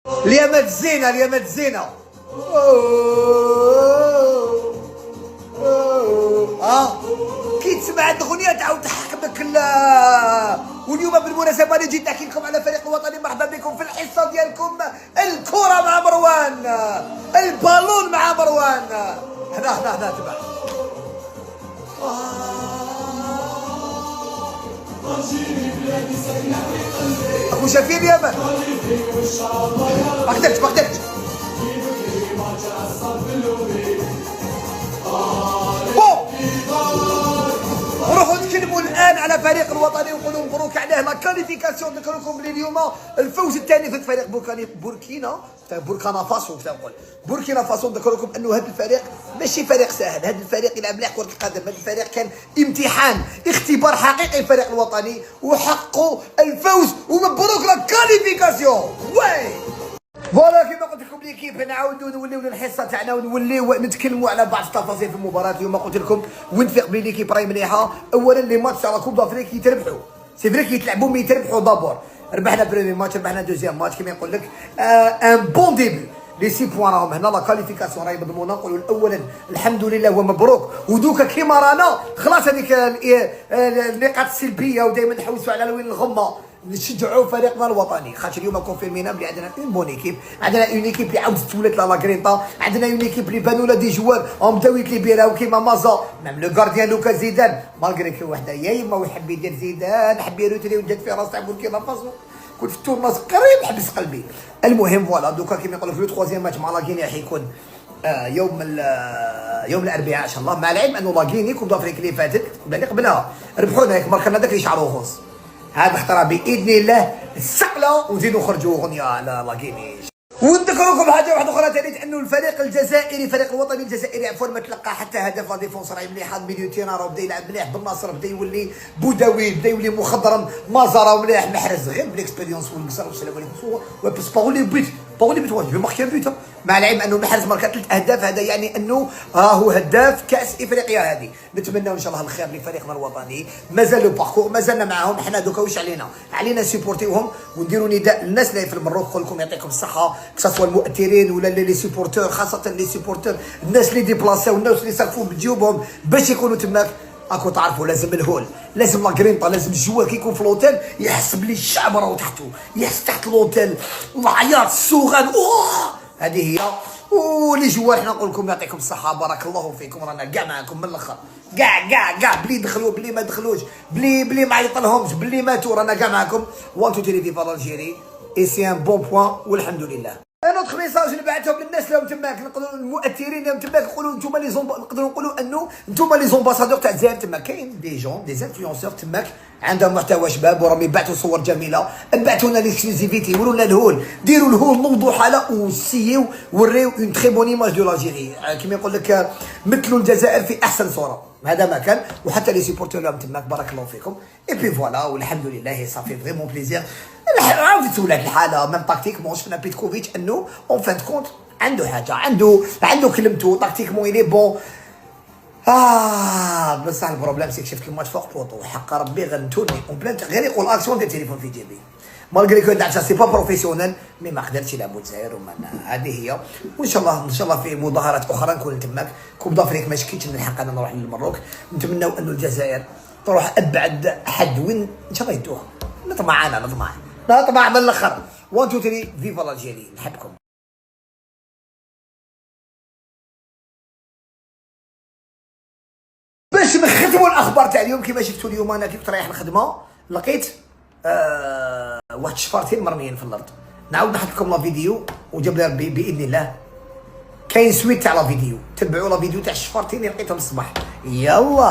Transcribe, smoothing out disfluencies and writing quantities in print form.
اليامات الزينه اليامات الزينه. كي تسمع هاد الاغنيه تعاود تحكمك. واليوم بالمناسبه انا جيت نحكي لكم على فريق الوطني. مرحبا بكم في الحصه ديالكم الكره مع مروان، البالون مع مروان. هنا تبع اكو شايفين يا مان. ما قدرتش نروحوا نتكلموا الان على فريق الوطني ونقولوا مبروك عليه لا كاليفيكاسيون. نذكر لكم اليوم الفوز الثاني ضد فريق بوركينا فاسو. نقول بوركينا فاسو. نذكر لكم انه هذا الفريق ماشي فريق سهل. هذا الفريق يلعب مليح كره القدم. هذا الفريق كان امتحان، اختبار حقيقي الفريق الوطني، وحققوا الفوز ومبروك لا كاليفيكاسيون. وي فوالا كيما قلت لكم ليكيب نعاودوا نوليو للحصه تاعنا ونوليو نتكلموا على بعض التفاصيل في المباراه. اليوم قلت لكم ونثق بلي ليكيب راهي مليحه. اولا لي ماتش تاع لا كوب دافريك يتربحوا، سي فري كيتلعبوا مي يتربحوا دابور. ربحنا بريمي ماتش، ربحنا دوزيام ماتش، كيما يقول لك ان بون ديبي. لي 6 بوان راهم هنا، لا كاليفيكاسيون راهي مضمونه. نقولوا اولا الحمد لله ومبروك. ودوكا كيما رانا خلاص هذيك النقاط السلبيه ودائما نحوسوا على وين الغمه. نشجعوا فريقنا الوطني خاطر اليوم كونفيرمينا بلي عندنا اون بون ايكيب. عندنا اون ايكيب اللي عاودت تولات لا غرينتا. عندنا اون ايكيب اللي بانوا لا دي جوار بداو يتليبيراو كيما مازا. ميم لو غارديان لوكا زيدان مالغري كي وحده يا يما ويحب يدير زيدان حب يروتري ودات في راس تاع بوركينا فاسو. كنت في التورناس قريب حبس قلبي. المهم فوالا دوكا كيما يقولوا في لو تخوازيام ماتش مع لاكيني راح يكون يوم الاربعاء ان شاء الله. مع العلم انه لاكيني كوب دافريك اللي فاتت اللي قبلها ربحونا ياك ماركنا داك اللي شعره خص. هذا خطره باذن الله السقله ونزيدوا نخرجوا اغنيه على لاكيني. ونذكركم حاجه واحده اخرى ثاني، انه الفريق الجزائري فريق الوطني الجزائري عفوا ما تلقى حتى هدف. لا ديفونس راهي مليحه، الميليو تيران راه بدا يلعب مليح. بالناصر بدا يولي بوداوي، بدا يولي مخضرم. مازا مليح. محرز غير بالاكسبيريونس والقصر. والسلام عليكم. وبس باغولي بيت واش بماركي بيت. مع العلم انه محرز ماركا 3 اهداف. هذا يعني انه هو هداف كاس افريقيا هذه. نتمنى ان شاء الله الخير لفريقنا الوطني. مازال لو باركور، مازلنا معاهم. حنا دوكا واش علينا سيبورتيوهم ونديروا نداء للناس اللي في المروك. نقول لكم يعطيكم الصحه، كسوا المؤثرين ولا لي سيبورتور، خاصه لي سيبورتور، الناس اللي ديبلاساو، الناس اللي صرفوا بجيوبهم باش يكونوا تماك. راكو تعرفوا لازم الهول، لازم لاكرينطا، لازم الجوار كي يكون في الاوتيل يحس بلي الشعب راهو تحته، يحس تحت الاوتيل العياط السوغان. هذه هي. ولي جوار حنا نقول لكم يعطيكم الصحه، بارك الله فيكم. رانا كاع معاكم من الاخر، كاع بلي دخلوا بلي ما دخلوش، بلي ما عيطلهمش، بلي ماتوا، رانا كاع معاكم. 1 2 3 فيفا الجيري اي سي ان بون بوان والحمد لله. انا نوتخ ميساج اللي بعثهم للناس اللي تماك، نقدروا المؤثرين اللي تماك نقولوا نتوما لي نقدروا نقولوا انه نتوما لي زومباسادور تاع الجزائر تماك. كاين دي جون دي انفلونسور تماك عندهم محتوى شباب وراهم يبعثوا صور جميله. ابعثوا لنا ليكسكلوزيفيتي، وروا لنا الهول، ديروا الهول موضوع حاله وسيو وريو اون تري بون ايماج دو لاجيري. كيما يقول لك مثلوا الجزائر في احسن صوره. هذا ما كان. وحتى لي سيبورتور اللي تماك بارك الله فيكم. اي بي فوالا والحمد لله صافي فريمون بليزير. عاودت ولات الحاله ميم تاكتيكمون. شفنا بيتكوفيتش انه اون فان كونت عنده حاجه، عنده كلمته تاكتيكمون يلي بون. بصح البروبليم سي شفت الماتش فوق بوطو حق ربي غنتوني اون بلان غير يقول اكسيون ديال التليفون في جيبي. مالغري كو دعسا سي با بروفيسيونيل مي ما قدرتش يلعبوا الجزائر. هذه هي. وان شاء الله في مظاهرات اخرى نكون تماك. كوب دافريك ما شكيتش نلحق انا نروح للمروك. نتمنوا انه الجزائر تروح ابعد حد وين ان شاء الله يدوها. نطمع من الاخر. 1 2 3 فيفا الجيري. نحبكم. باش نختموا الاخبار تاع اليوم، كيما شفتوا اليوم انا كنت رايح الخدمه لقيت واحد الشفرتين مرميين في الارض. نعاود نحط لكم لا فيديو وجاب لي ربي باذن الله كاين سويت تاع لا فيديو. تبعوا لا فيديو تاع الشفرتين اللي لقيتهم الصباح. يلا.